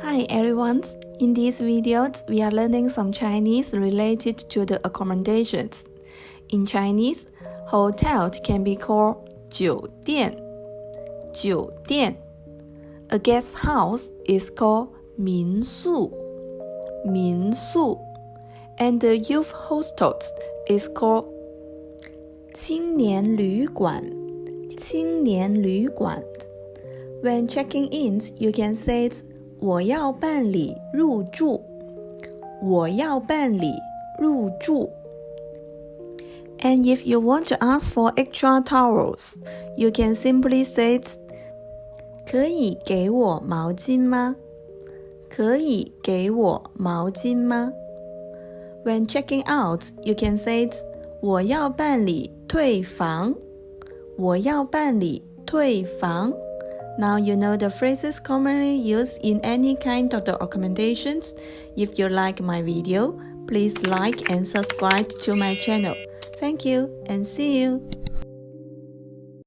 Hi everyone! In this video, we are learning some Chinese related to the accommodations. In Chinese, hotel can be called 酒店. A guest house is called 民宿. And the youth hostel is called 青年旅馆. When checking in, you can say 我要办理入住. And if you want to ask for extra towels, you can simply say 可以给我毛巾吗? When checking out, you can say 我要办理退房. Now you know the phrases commonly used in any kind of the accommodations. If you like my video, please like and subscribe to my channel. Thank you and see you.